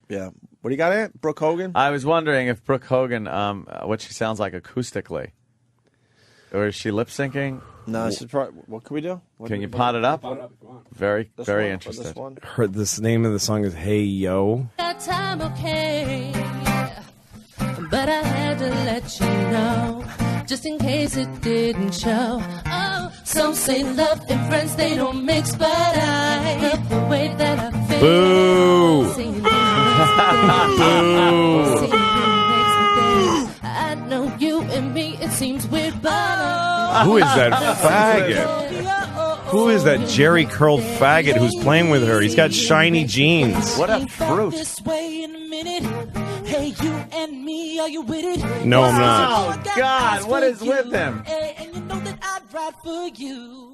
Yeah. What do you got at? Brooke Hogan? I was wondering if Brooke Hogan, what she sounds like acoustically. Or is she lip syncing? No, she's probably, what can we do? Can you pot it up? Very, very interested. This name of the song is Hey Yo. That time okay, but I had to let you know, just in case it didn't show. Oh, some say love and friends, they don't mix, but I love the way that I feel. Boo! Boo! I know you and me, it seems weird, but Who is that faggot? Who is that Jheri Curl faggot who's playing with her? He's got shiny jeans. What a fruit. No, I'm not. Oh, God, what is with him?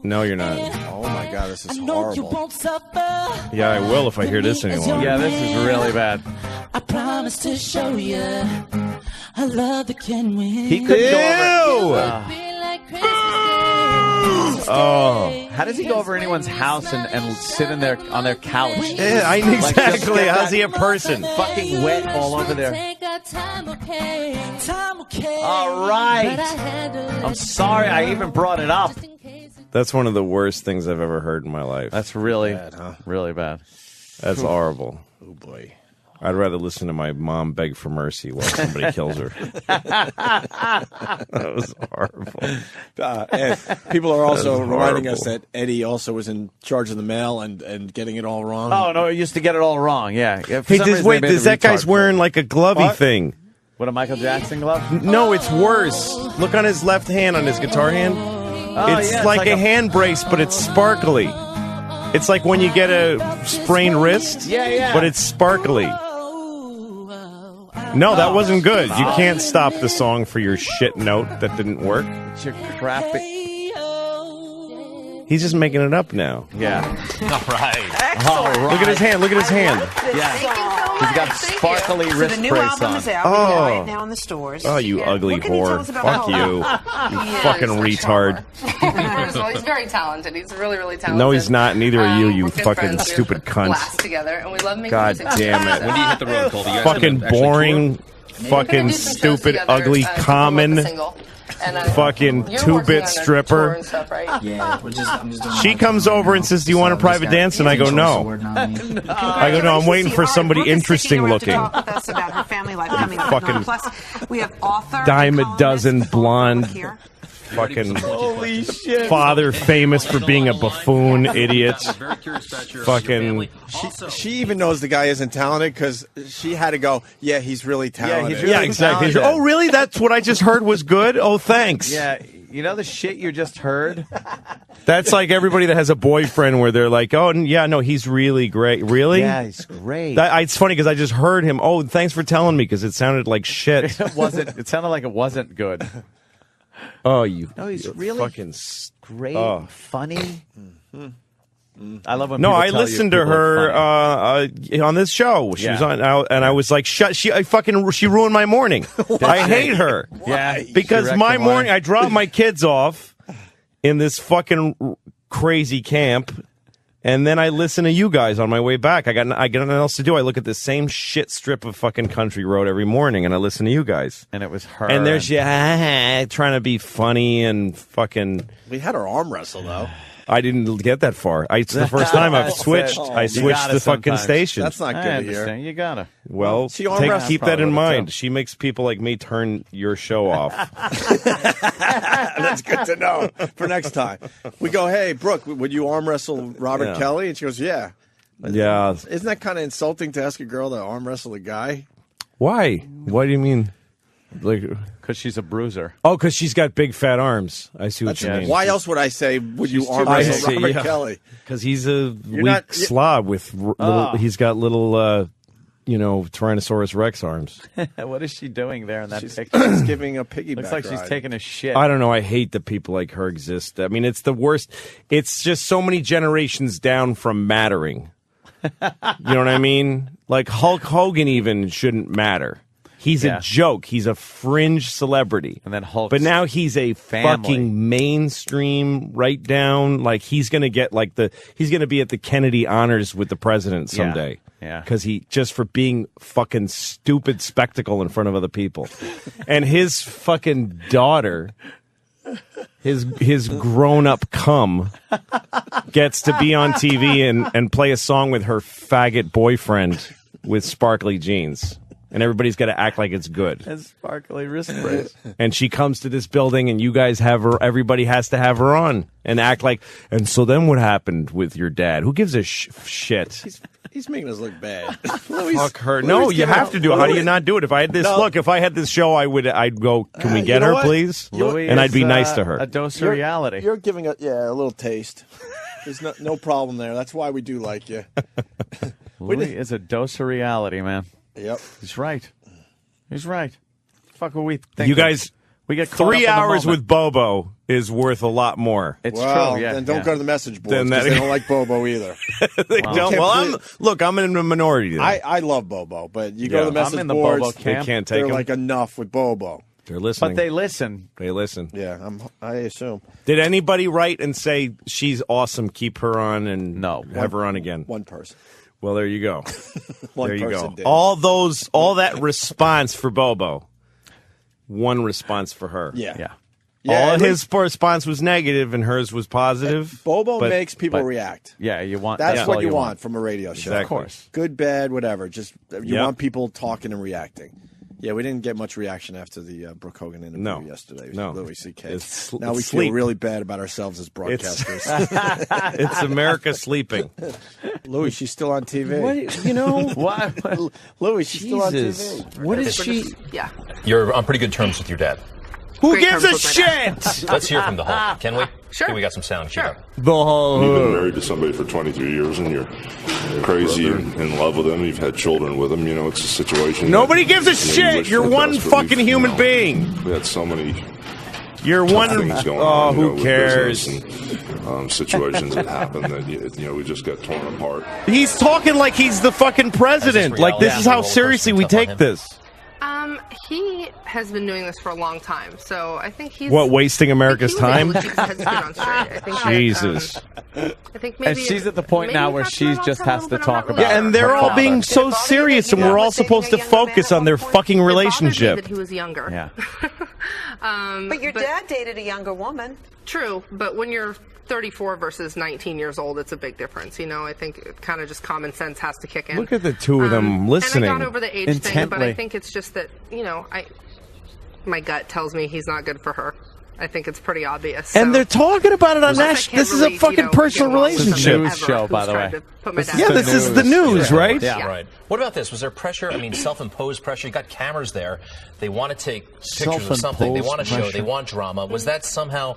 No, you're not. Oh, my God, this is horrible. Yeah, I will if I hear this anymore. Yeah, this is really bad. I promise to show you I love the can win. He could go over. Oh. How does he go over anyone's house and sit in their on their couch? Yeah, exactly. How's he a person? Fucking wet all over there. All right. I'm sorry I even brought it up. That's one of the worst things I've ever heard in my life. That's really bad, huh? Really bad. That's horrible. Oh, boy. I'd rather listen to my mom beg for mercy while somebody kills her. That was horrible. And people are also reminding us that Eddie also was in charge of the mail and getting it all wrong. Oh, no, he used to get it all wrong, yeah. Hey, that guy's wearing like a glovey thing. What, a Michael Jackson glove? No, it's worse. Look on his left hand, on his guitar hand. It's like a hand brace, but it's sparkly. It's like when you get a sprained wrist, but it's sparkly. No, that wasn't good. You can't stop the song for your shit note that didn't work. It's your crappy. He's just making it up now. Yeah. All right. All right. Look at his hand. Look at his hand. Yeah. He's got sparkly wrist So the new brace album on. is out right now in the stores. Oh, you ugly What can you tell whore. us about Fuck you. You fucking retard. First of all, he's very talented. He's really, really talented. No, he's not. Neither are you, you we're good fucking friends. We stupid cunt. blast together, and we love making God music damn it. together. When do you hit the road, Colby? You guys Fucking gonna actually boring, tour? fucking stupid, ugly, common, fucking two-bit stripper. Yeah, I'm just doing She comes over and says, "Do you want a private dance?" And I go, "No." I go, "No, I'm waiting for somebody interesting looking." Talk with us about her family life coming up. Fucking Plus, we have author, dime a dozen blonde, here. fucking Holy shit. father famous for being a buffoon idiot. Very curious about your Fucking. She even knows the guy isn't talented because she had to go, yeah, he's really talented. really Yeah, exactly. talented. Oh, really? That's what I just heard was good? Oh, thanks. Yeah, you know the shit you just heard? That's like everybody that has a boyfriend where they're like, oh, yeah, no, he's really great. Really? Yeah, he's great. It's funny because I just heard him. Oh, thanks for telling me because it sounded like shit. It sounded like it wasn't good. Oh, you. No, he's you really fucking great, oh. funny. I love when No, people I tell you listened to people are her funny. on this show. She Yeah. was on, and I was like, "Shut!" She ruined my morning. I hate her. Yeah, because she wrecked my the morning, I dropped my kids off in this fucking crazy camp, and then I listen to you guys on my way back. I got nothing else to do. I look at the same shit strip of fucking country road every morning, and I listen to you guys. And it was her. And there's trying to be funny and fucking. We had her arm wrestle, though. I didn't get that far. It's the first time I've switched. I switched the fucking station. That's not good I to hear. understand. You gotta. Well, She arm wrestles keep that probably in with it, mind. too. She makes people like me turn your show off. That's good to know for next time. We go, hey, Brooke, would you arm wrestle Robert Yeah. Kelly? And she goes, yeah. Yeah. Isn't that kind of insulting to ask a girl to arm wrestle a guy? Why? Why do you mean? Like, Because she's a bruiser. oh, because she's got big fat arms. I see what you mean. Why else would I say, would you arm I wrestle see, Robert yeah. Kelly? Because he's a weak not- slob with little. He's got little, Tyrannosaurus Rex arms. What is she doing there in that She's picture? giving a piggyback Looks like she's ride. taking a shit. I don't know. I hate that people like her exist. I mean, it's the worst. It's just so many generations down from mattering. You know what I mean? Like Hulk Hogan even shouldn't matter. He's Yeah. a joke. He's a fringe celebrity. And then Hulk's But now he's a family. fucking mainstream, right down. Like he's gonna get he's gonna be at the Kennedy honors with the president someday. Yeah. Because for being fucking stupid spectacle in front of other people. And his fucking daughter, his grown-up cum, gets to be on TV and play a song with her faggot boyfriend with sparkly jeans. And everybody's got to act like it's good. And sparkly wrist brace. And she comes to this building, and you guys have her. Everybody has to have her on and act like. And so then, what happened with your dad? Who gives a shit? He's making us look bad. Fuck her. No, you have to do it. How do you not do it? If I had this if I had this show, I'd go. Can we get her, please? Louis and I'd be is, nice to her. A dose of reality. You're giving a little taste. There's no problem there. That's why we do like you. Louis is a dose of reality, man. Yep. He's right. He's right. Fuck what we think. You guys, we get caught 3 up in the hours moment. with Bobo is worth a lot more. It's well, true. Yeah. Then don't go to the message boards Then because they don't like Bobo either. They don't. Well, I'm in a minority. Then. I love Bobo, but you go to the message I'm in the boards, Bobo camp. They can't take they're him. like enough with Bobo. They're listening. But they listen. They listen. Yeah, I assume. Did anybody write and say she's awesome? Keep her on and have her on again. One person. Well, there you go. One there you person go. did. All that response for Bobo. One response for her. Yeah. All his response was negative and hers was positive. Bobo makes people react. Yeah, you want. That's what you want from a radio show. Exactly. Of course. Good, bad, whatever. Just you want people talking and reacting. Yeah, we didn't get much reaction after the Brooke Hogan interview yesterday. No. Louis C.K. Now Now we feel really bad about ourselves as broadcasters. It's America sleeping. Louis, she's still on TV. What? Louis, she's still on TV. What is she? Yeah. You're on pretty good terms with your dad. Who Great gives a terms with my dad. shit? Let's hear from the home, can we? Sure. Okay, we got some sound. Sure. The whole. You've been married to somebody for 23 years and you're crazy and in love with them. You've had children with them. You know, it's a situation. Nobody gives a you shit. wish You're for the one best, but fucking we've, human being. We had so many You're tough one. things going on. Who with cares? business and, situations that happen that we just got torn apart. He's talking like he's the fucking president. Like this is how seriously we take this. He has been doing this for a long time, so I think he's Wasting America's time? Jesus. I think maybe And she's at the point now where she just has to talk about. Yeah, and they're her all father. being so serious, and we're all supposed to focus on their fucking relationship. That he was younger. Yeah. But your dad dated a younger woman. True, but when you're 34 versus 19 years old, it's a big difference. I think kind of just common sense has to kick in. Look at the two of them listening. And I got over the age thing, but intently. I think it's just that, my gut tells me he's not good for her. I think it's pretty obvious. And they're talking about it on Plus, I national. can't This is a really, fucking personal get lost in This is a relationship. news show, by the way. This is the news, right? Yeah. Right. What about this? Was there pressure? I mean, self-imposed pressure. You got cameras there. They want to take pictures of something. They want to show. They want drama. Was that somehow?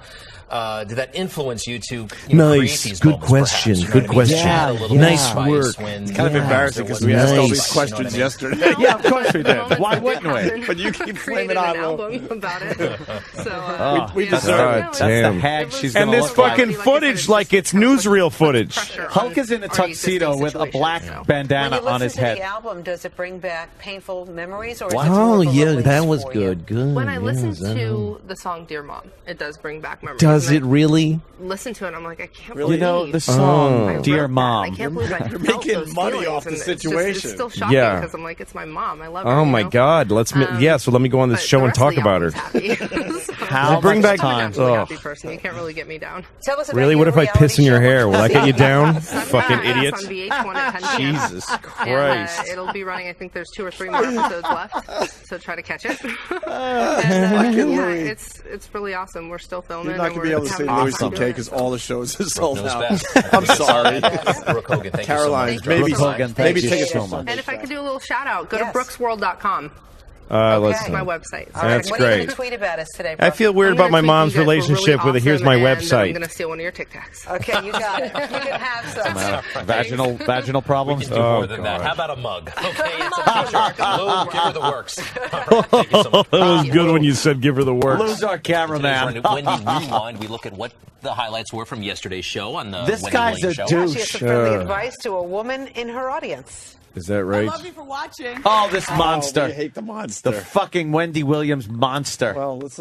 Did that influence you to create Nice. these Good moments, question. perhaps? You know Good what I mean? question. You had a little Nice spice work. when- It's kind of embarrassing because we Nice. asked all these You know questions what I mean? yesterday. Yeah, of course we did. Why wouldn't we? But you keep created blaming an on album about it. So we yeah. deserve it. That's the Damn. hag she's And gonna this look like. fucking footage like it's newsreel footage. Hulk is in a tuxedo with a black bandana on his When you listen to head. the album, does it bring back painful memories, or is Wow. it more Oh, of a yeah, release that was for you? good. When I listen to the song "Dear Mom," it does bring back memories. Does And it I really? listen to it, I'm like, I can't Really? You know believe the song I wrote "Dear that. Mom." I can't believe I You're felt making those money feelings, off the and situation. It's still shocking Yeah. because I'm like, it's my mom. I love her. Oh you my know? God! So let me go on this But show the and rest talk of the about her. album's happy. So- How Bring much back- I'm a time? naturally Oh. happy person. You can't really get me down. Tell us about Really? your What if I piss in your reality hair? show. Will that get you down? Sunday Fucking nights idiot! on VH1 at 10 p.m. Jesus And, Christ! it'll be running. I think there's 2 or 3 more episodes left, so try to catch it. Fucking yeah, Louis. it's really awesome. We're still filming. You're not and going to be able to we're say having Louis fun C.K. doing it, because so. all the shows are sold Knows out. best. I'm sorry. Brooke Hogan, thank Caroline, you so much. maybe Brooke Hogan, thank maybe you take so us much. And if I could do a little shout out, go Yes. to brooksworld.com. Let's That's my website. All right, That's what are you great. going to tweet about us today, I Brooke? feel weird I'm about gonna my tweet mom's you guys were relationship really with it. Here's my awesome, and I'm website. going to steal one of your Tic Tacs. Okay, you got it. You can have some. Vaginal We problems. can do more than that. How about a mug? Okay, it's a picture. Lou, give her the works. All right, thank you so much. That was good when you said give her the works. Lose our cameraman. When we rewind, we look at what the highlights were from yesterday's show on the This Wendy guy's Williams a show. douche. She has some friendly advice to a woman in her audience. Is that right? Oh, this monster. I hate the monster. monster. The fucking Wendy Williams monster. Well, look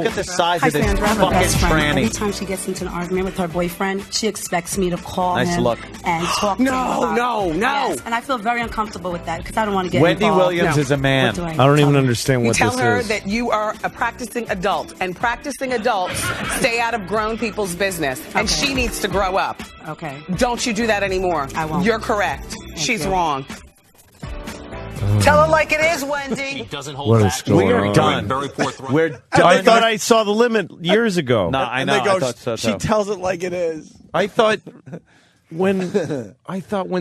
at the size of this Sandra, I'm her fucking best friend. Every tranny. time she gets into an argument with her boyfriend, she expects me to call Nice him look. and talk to him about no. Yes, and I feel very uncomfortable with that because I don't want to get Wendy involved. Williams is a man. What do I don't even understand You what tell this her is. that you are a practicing adult, and practicing adults stay out of grown people's business, and Okay. she needs to grow up. Okay. Don't you do that anymore. I won't. You're correct. She's you. wrong. Tell her like it is, Wendy. Doesn't hold What back. is going We're on? done. Very forthright. We're done. I thought I saw the limit years ago. No, I And know. they go, I thought so, she too. tells it like it is. I thought when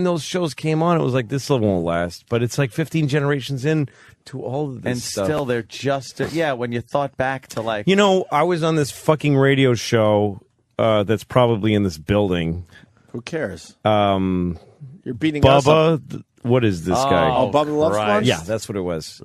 those shows came on, it was like this won't last. But it's like 15 generations in to all of this and stuff. still, they're just when you thought back to like You know, I was on this fucking radio show that's probably in this building. Who cares? You're beating us up. Bubba. What is this guy? Oh, Bubba Love Sponge? Yeah, that's what it was.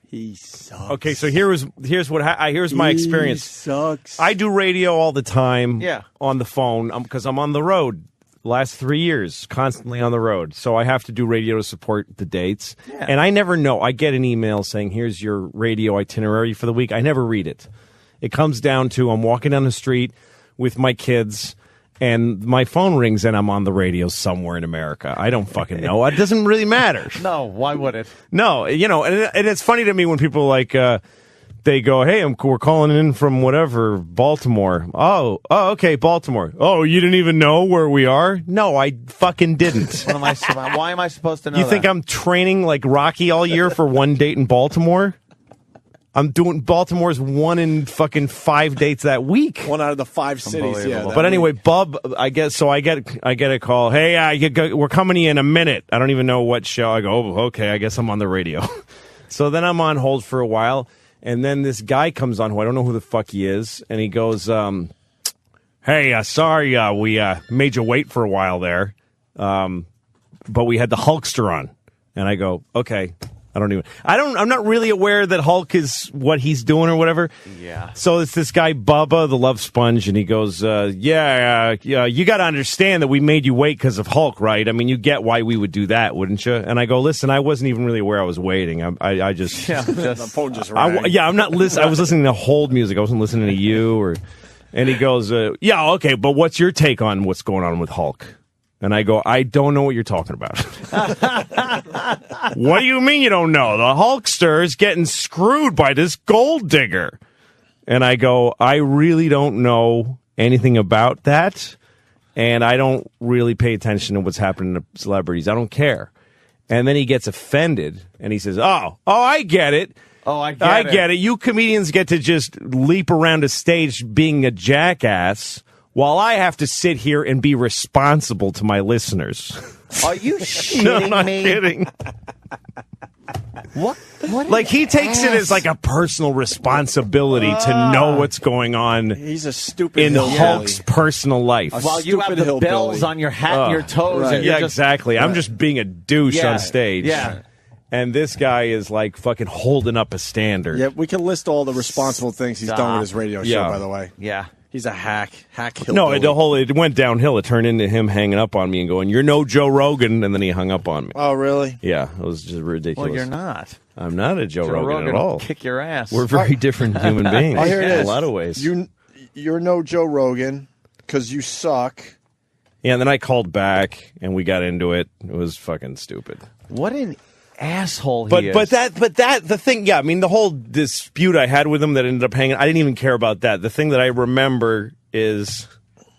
He sucks. Okay, so here's my experience. He sucks. I do radio all the time. Yeah. On the phone because I'm on the road. Last 3 years, constantly on the road. So I have to do radio to support the dates. Yeah. And I never know. I get an email saying, here's your radio itinerary for the week. I never read it. It comes down to I'm walking down the street with my kids and my phone rings and I'm on the radio somewhere in America. I don't fucking know. It doesn't really matter. no. Why would it? No, and it's funny to me when people like they go, "Hey, we're calling in from whatever Baltimore." Oh, okay, Baltimore. Oh, you didn't even know where we are? No, I fucking didn't. Why am I supposed to know? You think I'm training like Rocky all year for one date in Baltimore? I'm doing Baltimore's 1 in fucking 5 dates that week. 1 out of the 5 cities, yeah. But anyway, Bub, I guess so. I get a call. Hey, we're coming to you in a minute. I don't even know what show. I go, oh, okay. I guess I'm on the radio. So then I'm on hold for a while, and then this guy comes on who I don't know who the fuck he is, and he goes, "Hey, sorry, we made you wait for a while there, but we had the Hulkster on." And I go, "Okay." I'm not really aware that Hulk is what he's doing or whatever. Yeah. So it's this guy, Bubba, the Love Sponge, and he goes, you got to understand that we made you wait because of Hulk, right? I mean, you get why we would do that, wouldn't you? And I go, listen, I wasn't even really aware I was waiting. I just... the phone just rang. I'm not listening. I was listening to hold music. I wasn't listening to you. And he goes, yeah, okay, but what's your take on what's going on with Hulk? And I go, I don't know what you're talking about. What do you mean you don't know? The Hulkster is getting screwed by this gold digger. And I go, I really don't know anything about that. And I don't really pay attention to what's happening to celebrities. I don't care. And then he gets offended. And he says, oh, I get it. Oh, I get it. You comedians get to just leap around a stage being a jackass, while I have to sit here and be responsible to my listeners. Are you shitting No, I'm not me? kidding. What Like, he takes it as like a personal responsibility to know what's going on He's a stupid in hillbilly. Hulk's personal life. While you have Stupid the hillbilly. bells on your hat and your toes, right. and you're Yeah, just exactly. I'm just being a douche Yeah, on stage. yeah. And this guy is like fucking holding up a standard. Yeah, we can list all the responsible things he's done with his radio show, Yeah. by the way. yeah. He's a hack hillbilly. No, it went downhill. It turned into him hanging up on me and going, "You're no Joe Rogan," and then he hung up on me. Oh, really? Yeah, it was just ridiculous. Well, you're not. I'm not a Joe Rogan at will all. kick your ass. We're very different human beings Oh, here it in is. a lot of ways. You're no Joe Rogan because you suck. Yeah, and then I called back and we got into it. It was fucking stupid. What an asshole But he is. the thing, yeah, I mean, the whole dispute I had with him that ended up hanging, I didn't even care about that. The thing that I remember is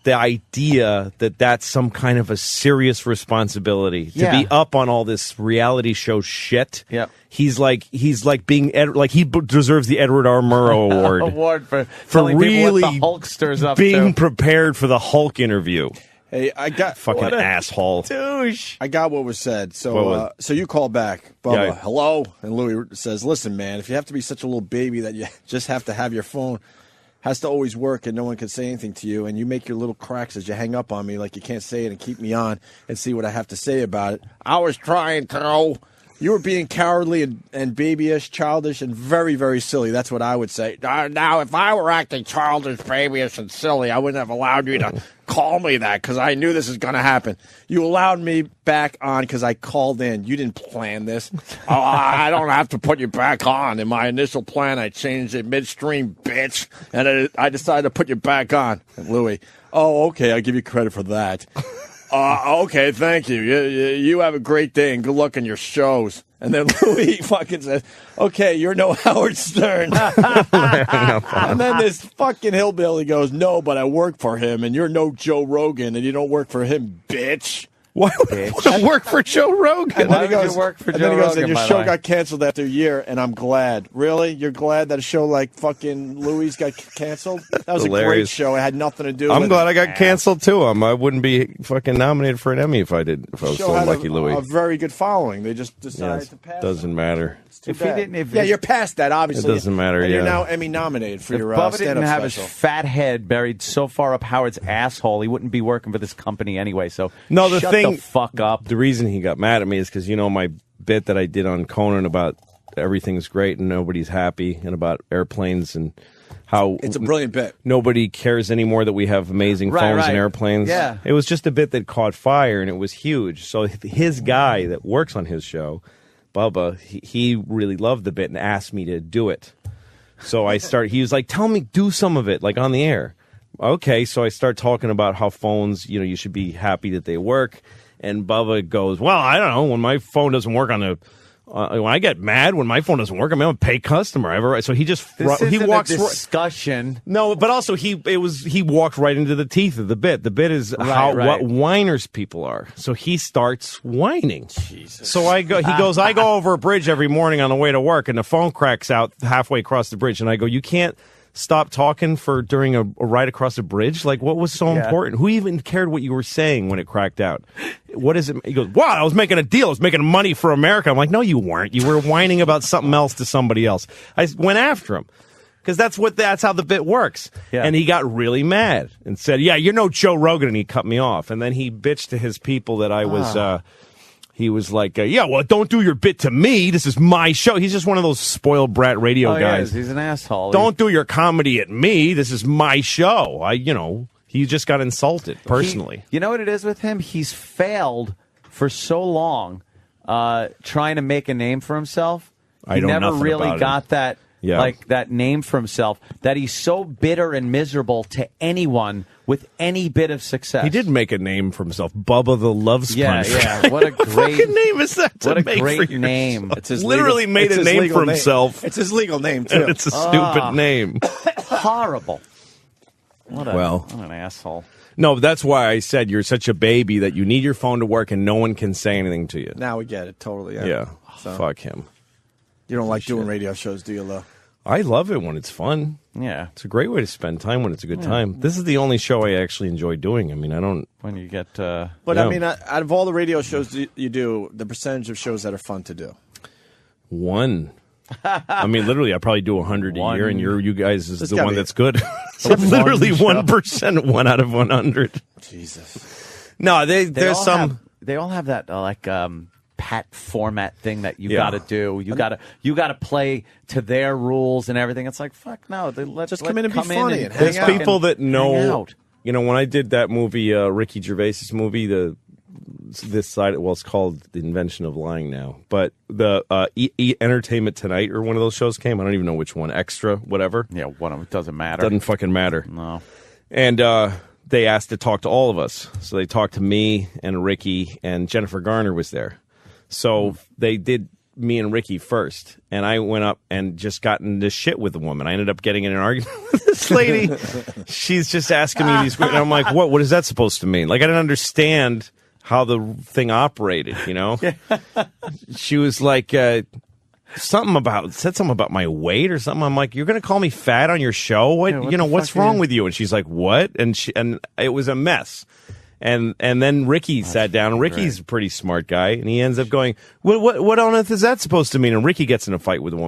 the idea that that's some kind of a serious responsibility to be up on all this reality show shit. Yeah. He's like being he deserves the Edward R. Murrow award for telling really people what the Hulkster's up being to. prepared for the Hulk interview. Hey, I got Fucking asshole. Douche. I got what was said. So, What was- so you call back, Bubba. Yeah. Hello, and Louis says, "Listen, man, if you have to be such a little baby that you just have to have your phone has to always work and no one can say anything to you, and you make your little cracks as you hang up on me like you can't say it and keep me on and see what I have to say about it. I was trying to. You were being cowardly and babyish, childish, and very, very silly. That's what I would say. Now, if I were acting childish, babyish, and silly, I wouldn't have allowed you to call me that because I knew this was going to happen. You allowed me back on because I called in. You didn't plan this. Oh, I don't have to put you back on. In my initial plan, I changed it midstream, bitch. And I decided to put you back on. And Louis, oh, okay, I'll give you credit for that. Okay, thank you. You have a great day and good luck on your shows. And then Louis fucking says, okay, you're no Howard Stern. And then this fucking hillbilly goes, no, but I work for him, and you're no Joe Rogan, and you don't work for him, bitch. Why would I work for Joe Rogan? And then he goes, you work for and Joe then he goes, Rogan, and your by the show way? got canceled after a year, and I'm glad. Really? You're glad that a show like fucking Louis got canceled? That was a great Hilarious. show. It had nothing to do with I'm glad I got canceled too. I wouldn't be fucking nominated for an Emmy if I was show so had lucky, Louis. a very good following. They just decided Yes, to pass. doesn't matter. If he didn't, Yeah, you're past that, obviously. It doesn't matter, And you're yeah. now Emmy nominated for if your Bubba stand-up didn't have special. his fat head buried so far up Howard's asshole, he wouldn't be working for this company anyway. So No, the shut thing, the fuck up. The reason he got mad at me is because my bit that I did on Conan about everything's great and nobody's happy, and about airplanes and how It's a brilliant bit. nobody cares anymore that we have amazing Right, phones right. and airplanes. Yeah. It was just a bit that caught fire, and it was huge. So his guy that works on his show, Bubba, he really loved the bit and asked me to do it. So he was like, tell me, do some of it, like on the air. Okay, so I start talking about how phones, you should be happy that they work. And Bubba goes, well, I don't know, when my phone doesn't work when I get mad when my phone doesn't work, I'm a pay customer. So he just This he isn't walks a discussion. No, but also he walked right into the teeth of the bit. The bit is what whiners people are. So he starts whining. Jesus. So he goes, I go over a bridge every morning on the way to work, and the phone cracks out halfway across the bridge, and I go, you can't stop talking during a ride across a bridge? Like, what was so important? Who even cared what you were saying when it cracked out? What is it? He goes, wow, I was making a deal. I was making money for America. I'm like, no, you weren't. You were whining about something else to somebody else. I went after him because that's how the bit works. Yeah. And he got really mad and said, yeah, you're no Joe Rogan. And he cut me off. And then he bitched to his people that I was, he was like, yeah, well, don't do your bit to me. This is my show. He's just one of those spoiled brat radio guys. He's an asshole. Don't do your comedy at me. This is my show. He just got insulted personally. You know what it is with him? He's failed for so long trying to make a name for himself. He never really got that that name for himself, that he's so bitter and miserable to anyone with any bit of success. He did make a name for himself. Bubba the Love Sponge. Yeah. What a great fucking name is that to What a make great for name. It's his literally legal, made a name for himself. It's his legal name, too. And it's a stupid name. Horrible. What an asshole. No, that's why I said you're such a baby that you need your phone to work and no one can say anything to you. Now we get it, totally. Yeah. So, Fuck him. you don't like doing radio shows, do you, Lo? I love it when it's fun. Yeah. It's a great way to spend time when it's a good time. This is the only show I actually enjoy doing. I mean, I don't... When you get... But, I mean, out of all the radio shows you do, the percentage of shows that are fun to do? One. I mean, literally, I probably do 100 a year, and you guys is the one that's good. Literally 1%, 1 out of 100. Jesus. No, there's some... They all have that, pat format thing that you got to do. You got to play to their rules and everything. It's like, fuck no. Let's just come in and be funny and hang There's out. people that know... out. when I did that movie, Ricky Gervais's movie, this side, well, it's called The Invention of Lying now, but the Entertainment Tonight or one of those shows came. I don't even know which one. Extra, whatever. Yeah, one of them doesn't matter. Doesn't fucking matter. No. And they asked to talk to all of us. So they talked to me and Ricky, and Jennifer Garner was there. So they did me and Ricky first, and I went up and just got into shit with the woman. I ended up getting in an argument with this lady. She's just asking me these, and I'm like, what is that supposed to mean? Like, I didn't understand how the thing operated, She was like, said something about my weight or something. I'm like, you're going to call me fat on your show? What's wrong with you? And she's like, what? And it was a mess. And then Ricky sat down. Ricky's a pretty smart guy, and he ends up going, what on earth is that supposed to mean? And Ricky gets in a fight with a woman.